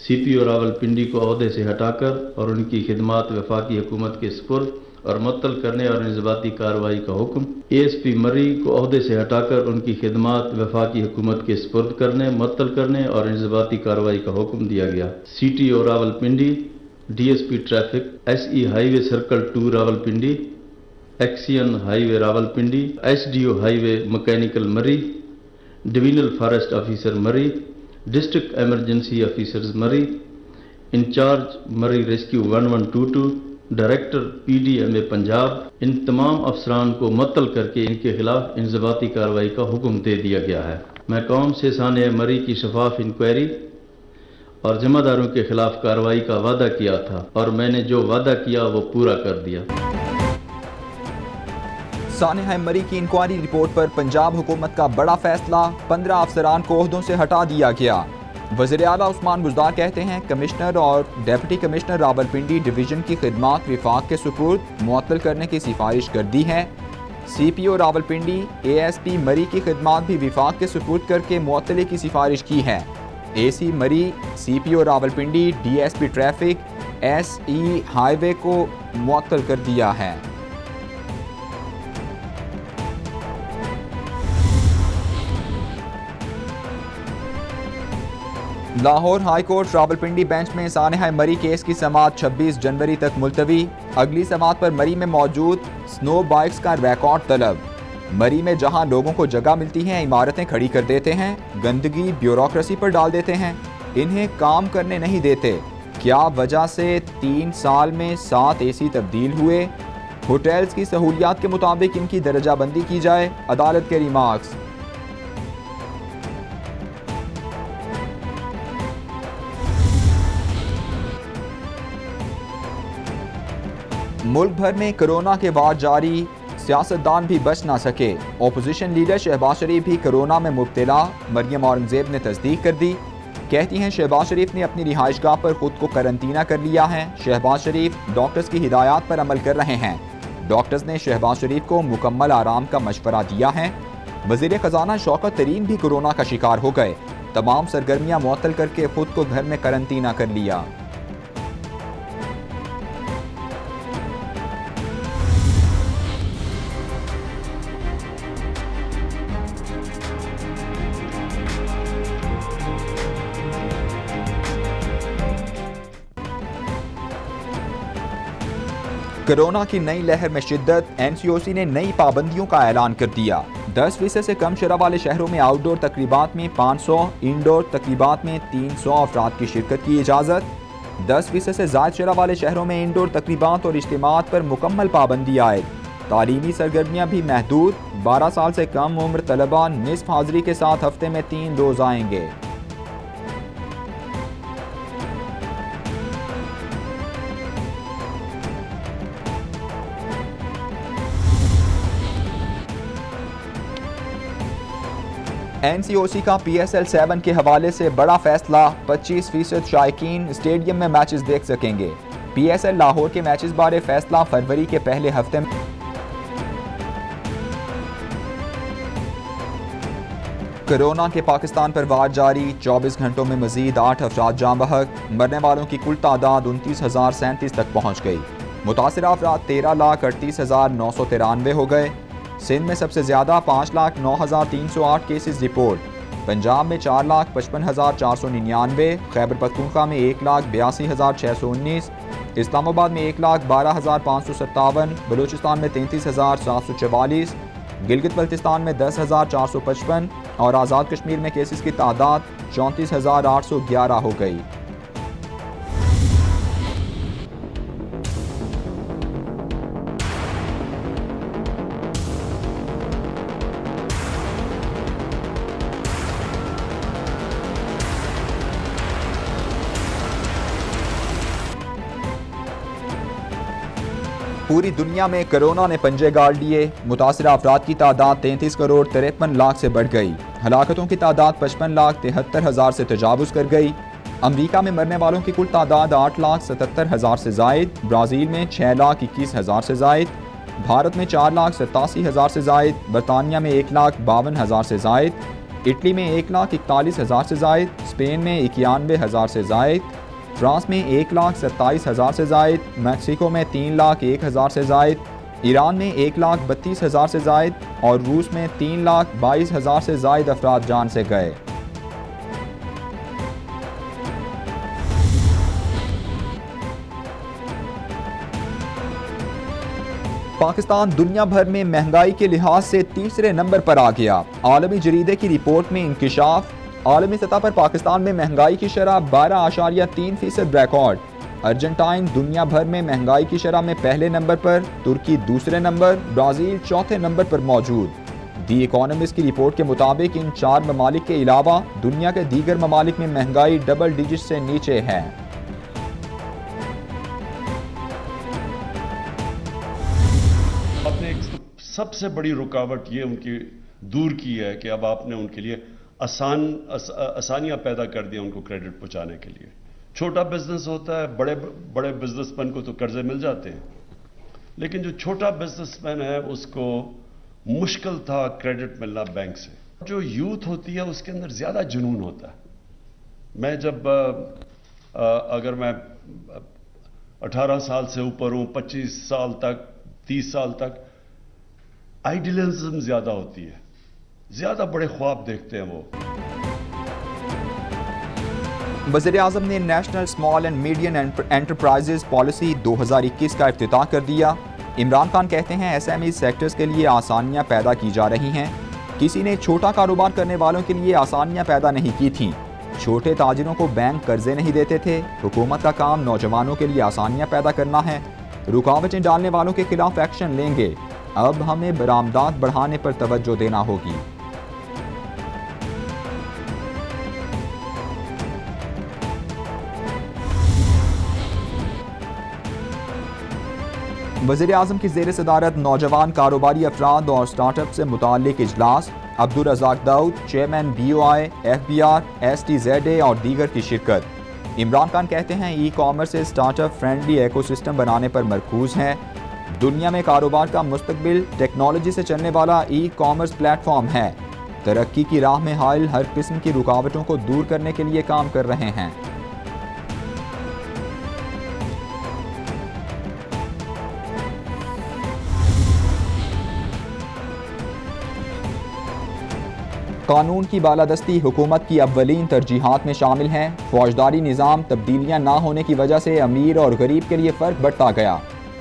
CPO Rawalpindi को ओहदे से हटाकर और उनकी खिदमात वफाकी हुकूमत के सुपुर्द और मुअत्तल करने और इंज़बाती कार्रवाई का हुक्म। ASP मरी को ओहदे से हटाकर उनकी खिदमात वफाकी हुकूमत के सुपुर्द करने, मुअत्तल करने और इंज़बाती कार्रवाई का हुक्म दिया गया। CTO Rawalpindi, DSP traffic, SE highway circle 2 Rawalpindi, XEN highway Rawalpindi, SDO highway mechanical Murree, divisional forest officer Murree, district emergency officers Murree, incharge Murree rescue 1122, director PDMA Punjab, इन तमाम अफसरान को मुअत्तल करके इनके खिलाफ इंज़बाती कार्रवाई का हुक्म दे दिया गया है। मैं कौम से साने मरी की शफाफ इंक्वायरी और जिम्मेदारों के खिलाफ कार्रवाई का वादा किया था और मैंने जो वादा किया वो पूरा कर दिया। सानेहा मरी की इंक्वायरी रिपोर्ट पर पंजाब हुकूमत का बड़ा फैसला, 15 अफसरान को ओहदों से हटा दिया गया। वज़ीर आला उस्मान बुज़दार कहते हैं कमिश्नर और डिप्टी कमिश्नर रावलपिंडी डिवीज़न की खिदमात विफाक के सुपुर्द मुअत्तल करने की सिफारिश कर दी है। CPO रावलपिंडी ASP मरी की खिदमात भी विफाक के सुपुर्द करके मुअत्तली की सिफारिश की है। AC मरी, CPO Rawalpindi, DSP traffic, SE highway को मुअत्तल कर दिया है। Lahore high court Rawalpindi bench में सानेहा मरी केस की समाअत 26 जनवरी तक मुलतवी। अगली समाअत पर मरी में मौजूद स्नो बाइक्स का रिकॉर्ड तलब। मरी में जहां लोगों को जगह मिलती है इमारतें खड़ी कर देते हैं, गंदगी ब्यूरोक्रेसी पर डाल देते हैं, इन्हें काम करने नहीं देते। क्या वजह से 3 साल में 7 AC तब्दील हुए? होटल्स की सहूलियात के मुताबिक इनकी दर्जाबंदी की जाए। अदालत के रिमार्क्स। मुल्क भर में कोरोना के वार जारी, सियासतदान भी बच ना सके। ओपोजिशन लीडर शहबाज शरीफ भी कोरोना में मुब्तला, मरियम औरंगजेब ने तस्दीक कर दी। कहती हैं शहबाज शरीफ ने अपनी रिहाइशगाह पर खुद को करंतना कर लिया है। शहबाज शरीफ डॉक्टर्स की हिदायत पर अमल कर रहे हैं। डॉक्टर्स ने शहबाज शरीफ को मुकम्मल आराम का मशवरा दिया है। वज़ीर ख़जाना शौकत तरीन भी कोरोना का शिकार हो गए। तमाम सरगर्मियाँ मुअत्तल करके खुद को घर में करंतना कर लिया। कोरोना की नई लहर में शिद्दत, NCOC ने नई पाबंदियों का ऐलान कर दिया। 10% से कम शरह वाले शहरों में आउटडोर तकरीबात में 500, इंडोर तकरीबात में 300 अफराद की शिरकत की इजाज़त। 10% से ज़ायद शरह वाले शहरों में इंडोर तकरीबात और इज्तिमात पर मुकम्मल पाबंदी आयद। तालीमी सरगर्मियाँ भी महदूद। 12 साल से कम उम्र तलबा निस्फ हाज़िरी के साथ हफ्ते में 3 रोज़ आएंगे। NCOC का PSL 7 के हवाले से बड़ा फैसला, 25% शायकीन स्टेडियम में मैचेस देख सकेंगे। PSL लाहौर के मैचेस बारे फैसला फरवरी के पहले हफ्ते में। कोरोना के पाकिस्तान पर वार जारी, 24 घंटों में मजीद 8 अफराद जाँ बहक। मरने वालों की कुल तादाद 29,037 तक पहुँच गई। मुतासिर अफराद 13,38,993 हो गए। सिंध में सबसे ज़्यादा 5,09,308 केसेस रिपोर्ट। पंजाब में 4,55,499, खैबर पख्तूनख्वा में 1,82,619, इस्लामाबाद में 1,12,557, बलूचिस्तान में 33,744, गिलगित बल्तिस्तान में 10,455 और आज़ाद कश्मीर में केसेस की तादाद 34,811 हो गई। पूरी दुनिया में कोरोना ने पंजे गाड़ लिए। मुतासिर अफराद की तादाद 33,53,00,000 से बढ़ गई। हलाकतों की तादाद 55,73,000 से तजावुज़ कर गई। अमरीका में मरने वालों की कुल तादाद 8,77,000 से ज़ायद, ब्राज़ील में 6,21,000 से ज़ायद, भारत में 4,87,000 से ज़ायद, बरतानिया में 1,52,000 से ज़ायद, इटली में 1,41,000 से जायद, स्पेन में 91,000 से जायद, फ्रांस में 1,27,000 से जायद, मैक्सिको में 3,01,000 से जायद, ईरान में 1,32,000 से जायद और रूस में 3,22,000 से जायद अफराद जान से गए। पाकिस्तान दुनिया भर में महंगाई के लिहाज से तीसरे नंबर पर आ गया। आलमी जरीदे की रिपोर्ट में इंकिशाफ, आलमी सतह पर पाकिस्तान में महंगाई की शरह 12.3% रिकॉर्ड। अर्जेंटाइन दुनिया भर में महंगाई की शरह में पहले नंबर पर, तुर्की दूसरे नंबर, ब्राज़ील चौथे नंबर पर मौजूद। दी इकोनॉमिस्ट की रिपोर्ट के मुताबिक इन 4 ममालिक के अलावा दुनिया के दीगर ममालिक में महंगाई डबल डिजिट से नीचे है। आपने एक सबसे बड़ी रुकावट ये उनकी दूर की है कि अब आपने उनके लिए आसानियां पैदा कर दी उनको क्रेडिट पहुंचाने के लिए। छोटा बिजनेस होता है, बड़े बिजनेसमैन को तो कर्जे मिल जाते हैं, लेकिन जो छोटा बिजनेसमैन है उसको मुश्किल था क्रेडिट मिलना बैंक से। जो यूथ होती है उसके अंदर ज्यादा जुनून होता है। मैं जब अगर मैं 18 साल से ऊपर हूं, 25 साल तक, 30 साल तक, आइडियलिज्म ज्यादा होती है, ज्यादा बड़े ख्वाब देखते हैं वो। वज़ीर-ए-आज़म ने national small and medium enterprises policy 2021 का इफ्तिताह कर दिया। इमरान खान कहते हैं एसएमई सेक्टर्स के लिए आसानियां पैदा की जा रही हैं। किसी ने छोटा कारोबार करने वालों के लिए आसानियां पैदा नहीं की थीं। छोटे ताजिरों को बैंक कर्जे नहीं देते थे। हुकूमत का काम नौजवानों के लिए आसानियां पैदा करना है। रुकावटें डालने वालों के खिलाफ एक्शन लेंगे। अब हमें बरामदात बढ़ाने पर तवज्जो देना होगी। वज़ीर-ए-आज़म की ज़ेर सदारत नौजवान कारोबारी अफराद और स्टार्टअप से मुताल्लिक इजलास। Abdul Razak Dawood, chairman BOI, FBR, STZA और दीगर की शिरकत। इमरान खान कहते हैं ई कॉमर्स से स्टार्टअप फ्रेंडली इकोसिस्टम बनाने पर मरकूज है। दुनिया में कारोबार का मुस्तकबिल टेक्नोलॉजी से चलने वाला ई कॉमर्स प्लेटफॉर्म है। तरक्की की राह में हाइल हर किस्म की रुकावटों को दूर करने के लिए काम कर रहे हैं। कानून की बालादस्ती हुकूमत की अव्वलीन तरजीहात में शामिल है। फौजदारी निज़ाम तब्दीलियां ना होने की वजह से अमीर और गरीब के लिए फ़र्क बढ़ता गया।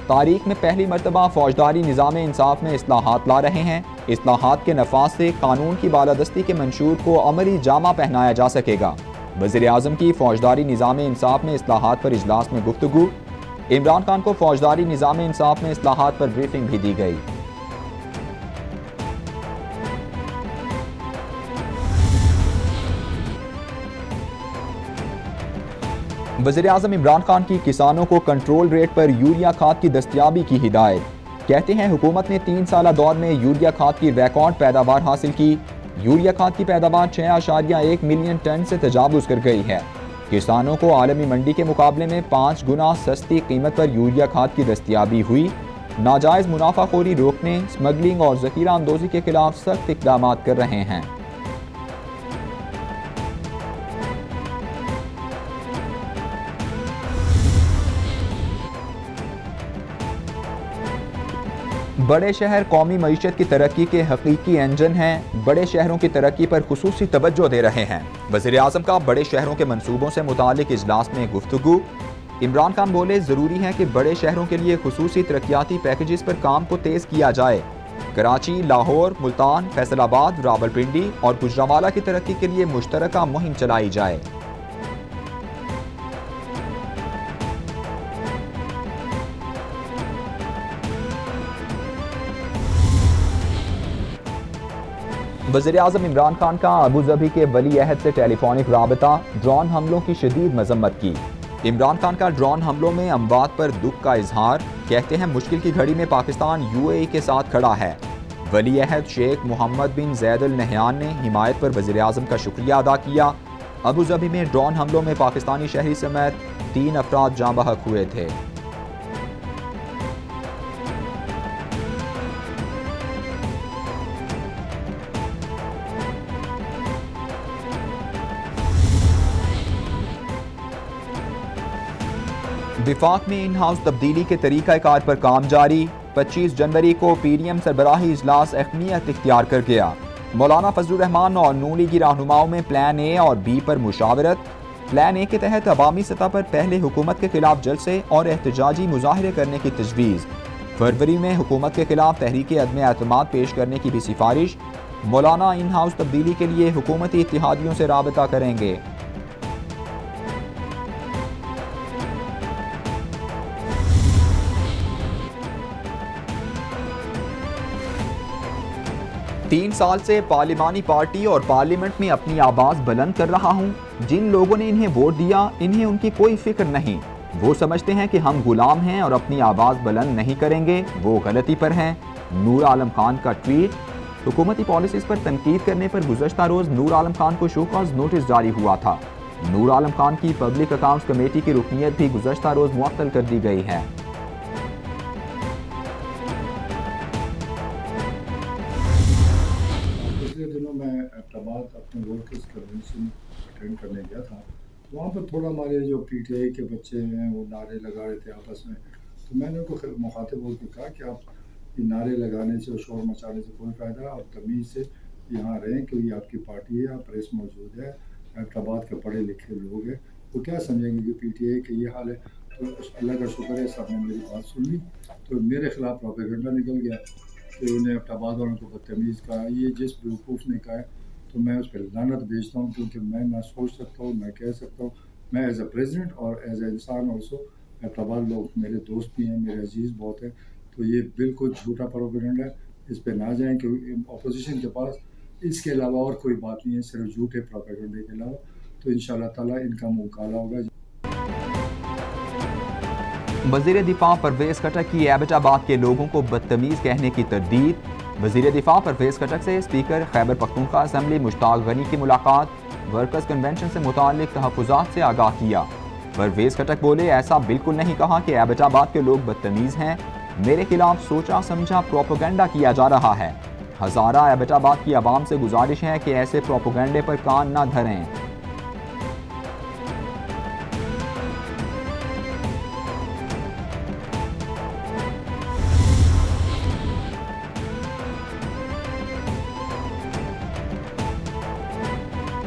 तारीख में पहली मरतबा फौजदारी निज़ाम इंसाफ में इस्लाहात ला रहे हैं। इस्लाहात के नफाज से कानून की बालादस्ती के मंशूर को अमली जामा पहनाया जा सकेगा। वज़ीर-ए-आज़म की फौजदारी निज़ाम इंसाफ में इस्लाहात पर इजलास में गुफ्तगू। इमरान खान को फौजदारी निज़ाम इंसाफ में इस्लाहात पर ब्रीफिंग भी दी गई। वज़ीर-ए-आज़म इमरान खान की किसानों को कंट्रोल रेट पर यूरिया खाद की दस्तयाबी की हिदायत। कहते हैं हुकूमत ने 3 साला दौर में यूरिया खाद की रिकॉर्ड पैदावार हासिल की। यूरिया खाद की पैदावार 6.1 मिलियन टन से तजावुज़ कर गई है। किसानों को आलमी मंडी के मुकाबले में 5 गुना सस्ती कीमत पर यूरिया खाद की दस्तयाबी हुई। नाजायज़ मुनाफाखोरी रोकने, स्मगलिंग और ज़ख़ीरा अंदोज़ी के खिलाफ सख्त इक़दाम कर रहे हैं। बड़े शहर कौमी मईशत की तरक्की के हकीकी इंजन हैं। बड़े शहरों की तरक्की पर खुसूसी तवज्जो दे रहे हैं। वज़ीर-ए-आज़म का बड़े शहरों के मंसूबों से मुतालिक इजलास में गुफ्तगू। इमरान खान बोले ज़रूरी है कि बड़े शहरों के लिए खुसूसी तरक्याती पैकेजेस पर काम को तेज़ किया जाए। कराची, लाहौर, मुल्तान, फैसलाबाद, रावलपिंडी और गुजरांवाला की तरक्की के लिए मुश्तरका मुहिम चलाई जाए। वज़ीर-ए-आज़म इमरान खान का अबू धाबी के वली अहद से टेलीफोनिक राबता। ड्रोन हमलों की शदीद मजम्मत की। इमरान खान का ड्रोन हमलों में अमवात पर दुख का इजहार। कहते हैं मुश्किल की घड़ी में पाकिस्तान UAE के साथ खड़ा है। वली अहद शेख मोहम्मद बिन ज़ैद अल नहयान ने हिमायत पर वज़ीर-ए-आज़म का शुक्रिया अदा किया। अबू धाबी में ड्रोन हमलों में पाकिस्तानी शहरी समेत 3 अफराद जाँ बहक हुए थे। विफाक में इन हाउस तब्दीली के तरीक़ाकार पर काम जारी। 25 जनवरी को पीडीएम सरबराही इजलास अहमियत इख्तियार कर गया। मौलाना फजलुर रहमान और नून लीगी रहनुमाओं में प्लान ए और बी पर मुशावरत। प्लान ए के तहत अवामी सतह पर पहले हुकूमत के खिलाफ जलसे और एहतजाजी मुजाहरे करने की तजवीज़। फरवरी में हुकूमत के खिलाफ तहरीक अदम एतमाद पेश करने की भी सिफारिश। मौलाना इन हाउस तब्दीली के लिए हुकूमती इत्तिहादियों से राबता करेंगे। तीन साल से पार्लिमानी पार्टी और पार्लियामेंट में अपनी आवाज बुलंद कर रहा हूं। जिन लोगों ने इन्हें वोट दिया, इन्हें उनकी कोई फिक्र नहीं। वो समझते हैं कि हम गुलाम हैं और अपनी आवाज बुलंद नहीं करेंगे। वो गलती पर हैं। नूर आलम खान का ट्वीट। हुकूमती पॉलिसीज पर तनकीद करने पर गुज़श्ता रोज नूर आलम खान को शोकॉज नोटिस जारी हुआ था। नूर आलम खान की पब्लिक अकाउंट्स कमेटी की रुकनियत भी गुज़श्ता रोज मुअत्तल कर दी गई है। पिछले दिनों मैं अहमदाबाद अपने वर्कर्स कन्वेंशन अटेंड करने गया था। वहाँ पर थोड़ा हमारे जो पीटीआई के बच्चे हैं वो नारे लगा रहे थे आपस में। तो मैंने उनको मुखातिब होकर कहा कि आप ये नारे लगाने से और शोर मचाने से कोई फ़ायदा, आप तमीज़ से यहाँ रहें क्योंकि आपकी पार्टी है, आप प्रेस मौजूद है, अहमदाबाद के पढ़े लिखे लोग हैं। वो क्या समझेंगे कि पीटीआई का ये हाल है। तो अल्लाह का शुक्र है सब ने मेरी बात सुन ली। तो मेरे खिलाफ प्रोपेगेंडा निकल गया कि उन्हें अहमदाबाद वालों को बदतमीज़ कहा। ये जिस बेवकूफ़ ने कहा है तो मैं उस पर लानत भेजता हूँ, क्योंकि मैं ना सोच सकता हूँ, मैं कह सकता हूँ। मैं एज ए प्रेसिडेंट और एज ए इंसान ऑल्सो, अहमदाबाद लोग मेरे दोस्त भी हैं, मेरे अजीज़ बहुत हैं। तो ये बिल्कुल झूठा प्रोपेगेंडा है, इस पर ना जाएं क्योंकि अपोजिशन के पास इसके अलावा और कोई बात नहीं है, सिर्फ झूठे प्रोपेगेंडे के अलावा। तो इंशाअल्लाह ताला इनका मुँह काला होगा। वज़ीर दिफा परवेज़ खटक की एबटाबाद के लोगों को बदतमीज़ कहने की तरदीद। वज़ीर दिफा परवेज़ खटक से स्पीकर खैबर पख्तूनख्वा असम्बली मुश्ताक गनी की मुलाकात। वर्कर्स कन्वेंशन से मुताल्लिक तहफ़्फ़ुज़ात से आगाह किया। परवेज़ खटक बोले, ऐसा बिल्कुल नहीं कहा कि एबटाबाद के लोग बदतमीज़ हैं। मेरे खिलाफ सोचा समझा प्रोपेगेंडा किया जा रहा है। हज़ारा एबटाबाद की आवाम से गुजारिश है कि ऐसे प्रोपेगेंडे पर कान न धरें।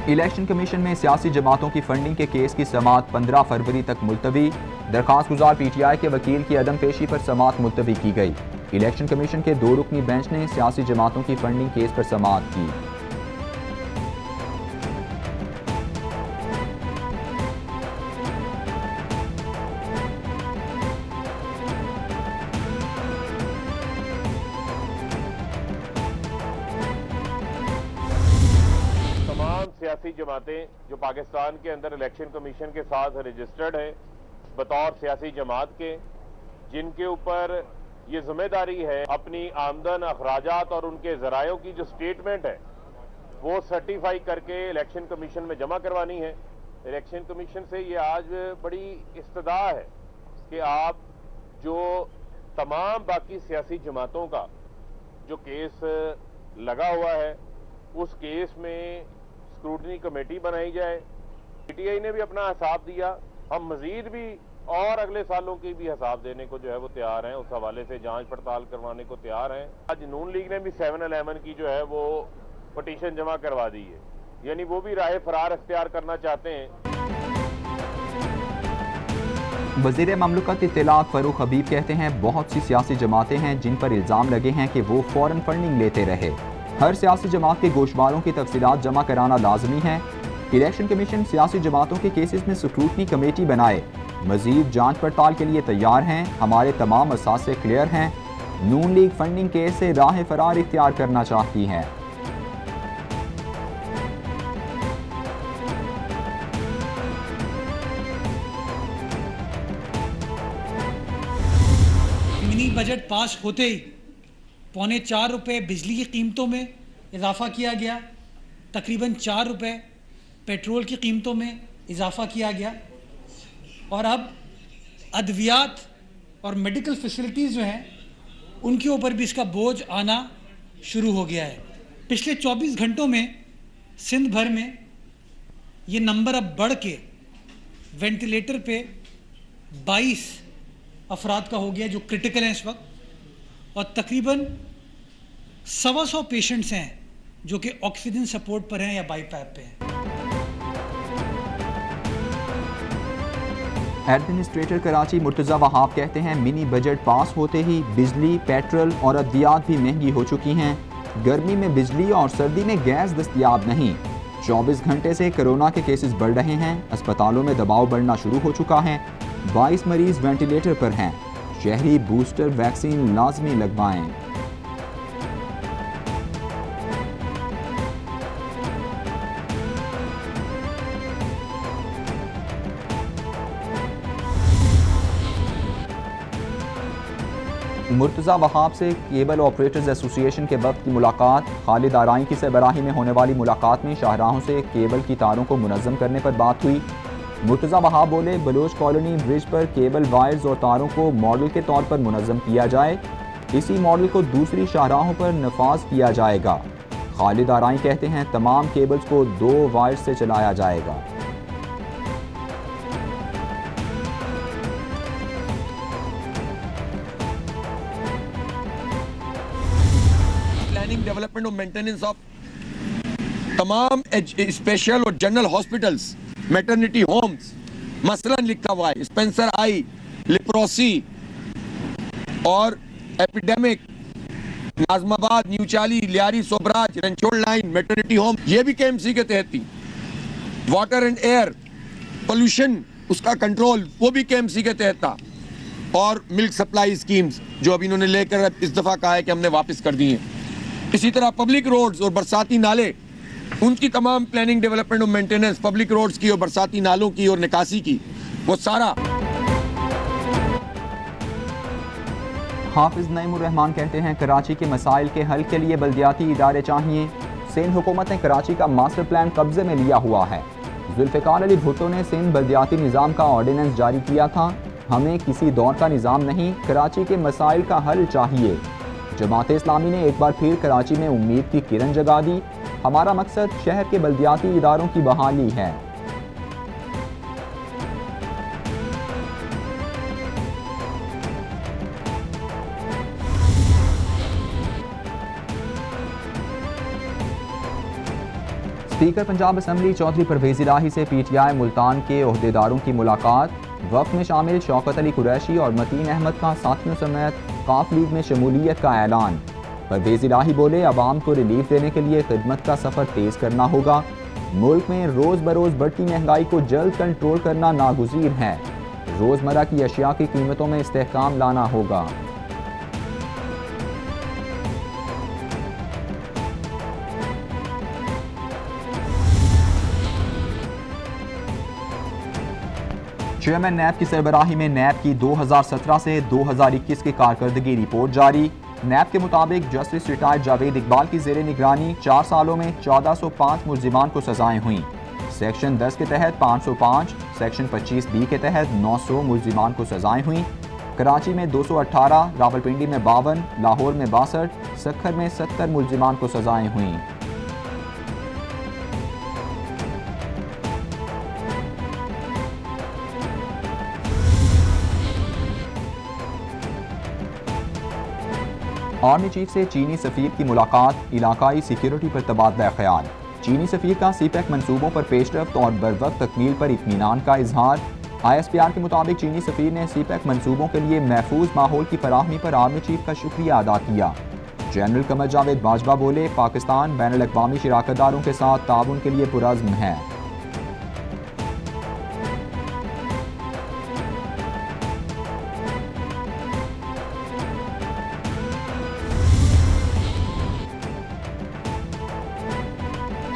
इलेक्शन कमीशन में सियासी जमातों की फंडिंग के केस की समाअत 15 फरवरी तक मुलतवी। दरखास्त गुजार पीटीआई के वकील की अदम पेशी पर समाअत मुलतवी की गई। इलेक्शन कमीशन के 2 रुकनी बेंच ने सियासी जमातों की फंडिंग केस पर समाअत की। सियासी जमातें जो पाकिस्तान के अंदर इलेक्शन कमीशन के साथ रजिस्टर्ड है बतौर सियासी जमात के, जिनके ऊपर ये जिम्मेदारी है अपनी आमदन, अखराजात और उनके ज़रायों की जो स्टेटमेंट है वो सर्टिफाई करके इलेक्शन कमीशन में जमा करवानी है। इलेक्शन कमीशन से ये आज बड़ी इस्तदा है कि आप जो तमाम बाकी सियासी जमातों का जो केस लगा हुआ है उस केस में स्क्रूटनी कमेटी बनाई जाए। पीटीआई ने भी अपना हिसाब दिया, हम मजीद भी और अगले सालों की भी हिसाब देने को जो है वो तैयार हैं, उस हवाले से जांच पड़ताल करवाने को तैयार हैं। आज नून लीग ने भी 7-11 की जो है वो पटिशन जमा करवा दी है, यानी वो भी राह फरार इख्तियार करना चाहते हैं। वज़ीर ममलकत इत्तलात फ़रूख हबीब कहते हैं, बहुत सी सियासी जमातें हैं जिन पर इल्ज़ाम लगे हैं कि वो फ़ौरन फंडिंग लेते रहे। हर सियासी जमात के गोशवारों की तफसीलात जमा कराना लाजमी है। इलेक्शन कमीशन सियासी जमातों के केसेस में स्क्रूटनी कमेटी बनाए। मजीद जांच पड़ताल के लिए तैयार हैं। हमारे तमाम असासे क्लियर हैं। नून लीग फंडिंग केस से राह फरार इख्तियार करना चाहती है। मिनी बजट पास होते ही 3.25 रुपये बिजली की कीमतों में इजाफ़ा किया गया, तकरीबन 4 रुपये पेट्रोल की कीमतों में इजाफ़ा किया गया और अब अद्वियात और मेडिकल फैसिलिटीज़ जो हैं उनके ऊपर भी इसका बोझ आना शुरू हो गया है। पिछले 24 घंटों में सिंध भर में ये नंबर अब बढ़ के वेंटिलेटर पे 22 अफराद का हो गया जो क्रिटिकल हैं इस वक्त, और तकरीबन 125 पेशेंट्स हैं जो कि ऑक्सीजन सपोर्ट पर हैं या बाईपैप पे हैं। एडमिनिस्ट्रेटर कराची मुर्तज़ा वहाब कहते हैं मिनी बजट पास होते ही बिजली, पेट्रोल और अद्वियात भी महंगी हो चुकी हैं। गर्मी में बिजली और सर्दी में गैस दस्तयाब नहीं। 24 घंटे से कोरोना के केसेस बढ़ रहे हैं। अस्पतालों में दबाव बढ़ना शुरू हो चुका है। 22 मरीज वेंटिलेटर पर हैं। शहरी बूस्टर वैक्सीन लाजमी लगवाएं। मुर्तज़ा वहाब से केबल ऑपरेटर्स एसोसिएशन के वक्त की मुलाकात। खालिद आराई की सरबराही में होने वाली मुलाकात में शाहराहों से केबल की तारों को मुनज़्ज़म करने पर बात हुई। मुर्तज़ा वहाब बोले बलोच कॉलोनी ब्रिज पर केबल वायर्स और तारों को मॉडल के तौर पर मुनज़्ज़म किया जाए। इसी मॉडल को दूसरी शाहराहों पर नफाज किया जाएगा। खालिद आराई कहते हैं तमाम केबल्स को 2 वायर्स से चलाया जाएगा। प्लानिंग, डेवलपमेंट और मेंटेनेंस ऑफ तमाम स्पेशल और जनरल हॉस्पिटल्स, मैटरनिटी होम्स मसलन लिखा हुआ है स्पेंसर आई, लिप्रोसी और एपिडेमिक, नाजमाबाद, न्यूचाली, Lyari, Sobhraj, Ranchore line, maternity home, ये भी केएमसी के तहत थी। वाटर एंड एयर पोल्यूशन उसका कंट्रोल वो भी केएमसी के तहत था। और मिल्क सप्लाई स्कीम्स जो अब इन्होंने लेकर इस दफा कहा है कि हमने वापस कर दी हैं। इसी तरह पब्लिक रोड्स और बरसाती नाले, उनकी तमाम प्लानिंग, डेवलपमेंट और मेंटेनेंस, पब्लिक रोड्स की और बरसाती नालों की और निकासी की, वो सारा। हाफिज नईमुर रहमान कहते हैं कराची के मसाइल के हल के लिए बल्दियाती इदारे चाहिए। सिंध हुकूमत ने कराची का मास्टर प्लान कब्जे में लिया हुआ है। जुल्फ़िकार अली भुट्टो ने सिंध बल्दियाती निज़ाम का ऑर्डिनेंस जारी किया था। हमें किसी दौर का निज़ाम नहीं, कराची के मसाइल का हल चाहिए। जमात इस्लामी ने एक बार फिर कराची में उम्मीद की किरण जगा दी। हमारा मकसद शहर के बल्दियाती इदारों की बहाली है। स्पीकर पंजाब असम्बली चौधरी परवेज़ इलाही से पीटीआई मुल्तान के ओहदेदारों की मुलाकात। वफ्द में शामिल शौकत अली कुरैशी और मतीन अहमद का साथियों समेत काफ लीग में शमूलियत का ऐलान। परवेज़ इलाही बोले अवाम को रिलीफ देने के लिए खिदमत का सफ़र तेज़ करना होगा। मुल्क में रोज़ बरोज़ बढ़ती महंगाई को जल्द कंट्रोल करना नागुज़ीर है। रोज़मर्रा की अशिया की कीमतों में इस्तेहकाम लाना होगा। चेयरमैन नैब की सरबराही में नैब की 2017 से 2021 की कारकर्दगी रिपोर्ट जारी। नैब के मुताबिक जस्टिस रिटायर्ड जावेद इकबाल की ज़ेरे निगरानी 4 सालों में 1405 मुल्जिमान को सजाएं हुई। सेक्शन 10 के तहत 505, सेक्शन 25B के तहत 900 मुल्जिमान को सजाएं हुई। कराची में 218, रावलपिंडी में 52, लाहौर में 62, सक्खर में 70 मुल्जिमान को सजाएं हुई। आर्मी चीफ से चीनी सफीर की मुलाकात। इलाकाई सिक्योरिटी पर तबादला ख्याल। चीनी सफीर का सीपैक मंसूबों पर पेशरफ्त और बरवक्त तकमील पर इत्मीनान का इजहार। ISPR के मुताबिक चीनी सफीर ने सीपैक मंसूबों के लिए महफूज माहौल की फराहमी पर आर्मी चीफ का शुक्रिया अदा किया। जनरल कमर जावेद बाजवा बोले पाकिस्तान बैनुल-अक़वामी शराकतदारों के साथ ताउन के लिए पुरज़्म है।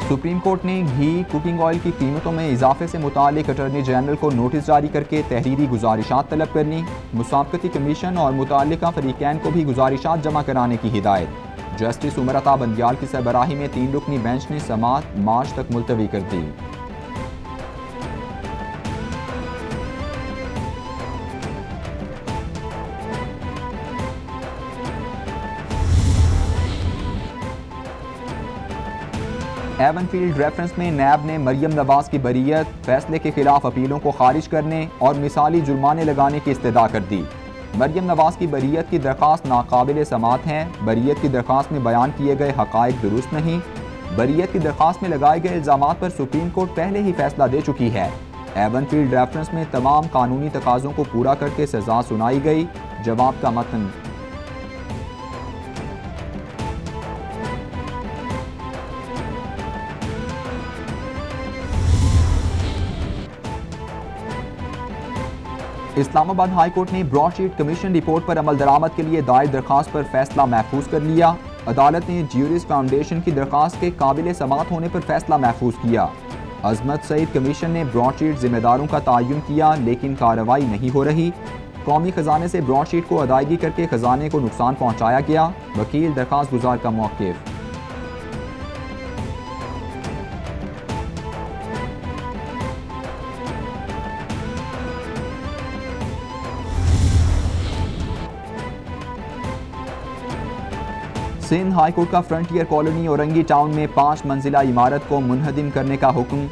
सुप्रीम कोर्ट ने घी, कुकिंग ऑयल की कीमतों में इजाफे से मुतालिक अटॉर्नी जनरल को नोटिस जारी करके तहरीरी गुजारिशात तलब करनी। मुसाबकती कमीशन और मुताल्लिका फरीकैन को भी गुजारिशात जमा कराने की हिदायत। जस्टिस उमर अता बंदियाल की सरबराही में 3 रुकनी बेंच ने समाअत मार्च तक मुलतवी कर दी। एवनफील्ड रेफरेंस में नैब ने मरियम नवाज की बरीयत, फैसले के खिलाफ अपीलों को खारिज करने और मिसाली जुर्माने लगाने की इस्तदा कर दी। मरियम नवाज की बरीयत की दरख्वास्त नाकाबिल समाअत है। बरीयत की दरख्वास्त में बयान किए गए हकायक दुरुस्त नहीं। बरीयत की दरख्वास्त में लगाए गए इल्जामात पर सुप्रीम कोर्ट पहले ही फैसला दे चुकी है। एवनफील्ड रेफरेंस में तमाम कानूनी तकाज़ों को पूरा करके सजा सुनाई गई। जवाब का मतन। इस्लामाबाद हाई कोर्ट ने ब्रॉडशीट कमीशन रिपोर्ट पर अमल दरामद के लिए दायर दरखास्त पर फैसला महफूज कर लिया। अदालत ने ज्यूरिस फाउंडेशन की दरखास्त के काबिल समाअत होने पर फैसला महफूज किया। अजमत सईद कमीशन ने ब्रॉडशीट जिम्मेदारों का तयन किया, लेकिन कार्रवाई नहीं हो रही। कौमी खजाने से ब्रॉडशीट को अदायगी करके खजाने को नुकसान पहुंचाया गया। वकील दरखास्त गुजार का मौक़िफ़। सिंध हाई कोर्ट का फ्रंटियर कॉलोनी औरंगी टाउन में 5 मंजिला इमारत को मुनहदिम करने का हुक्म।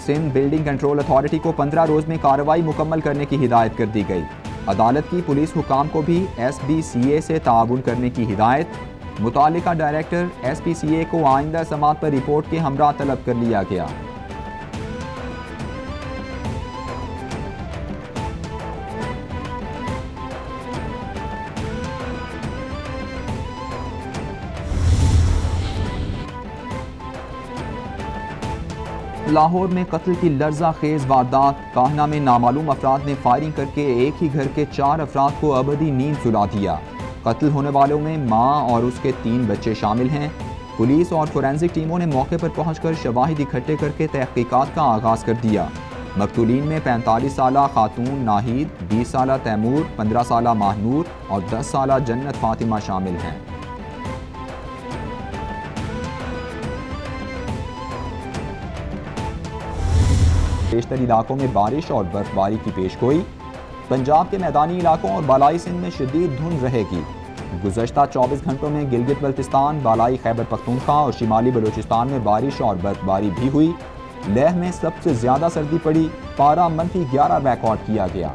सिंध बिल्डिंग कंट्रोल अथॉरिटी को 15 रोज में कार्रवाई मुकम्मल करने की हिदायत कर दी गई। अदालत की पुलिस हुकाम को भी SBCA से ताउन करने की हिदायत। मुतालिका डायरेक्टर SPCA को आइंदा समाअत पर रिपोर्ट के हमरा तलब कर लिया गया। लाहौर में कत्ल की लर्जा खेज वारदात। काहना में नामालूम अफराद ने फायरिंग करके एक ही घर के 4 अफराद को अबदी नींद सुला दिया। कत्ल होने वालों में मां और उसके 3 बच्चे शामिल हैं। पुलिस और फोरेंसिक टीमों ने मौके पर पहुंचकर शवाहिद इकट्ठे करके तहकीकात का आगाज कर दिया। मकतूलीन में 45 साला खातून नाहिद, 20 साला तैमूर, 15 साला माहनूर और 10 साला जन्नत फातिमा शामिल हैं। बेशतर इलाकों में बारिश और बर्फबारी की पेशगोई। पंजाब के मैदानी इलाकों और बालाई सिंध में शदीद धुंध रहेगी। गुज़श्ता 24 घंटों में गिलगित बल्तिस्तान, बालाई खैबर पख्तूनख्वा और शिमाली बलूचिस्तान में बारिश और बर्फबारी भी हुई। लेह में सबसे ज्यादा सर्दी पड़ी, पारा -11 रिकॉर्ड किया गया।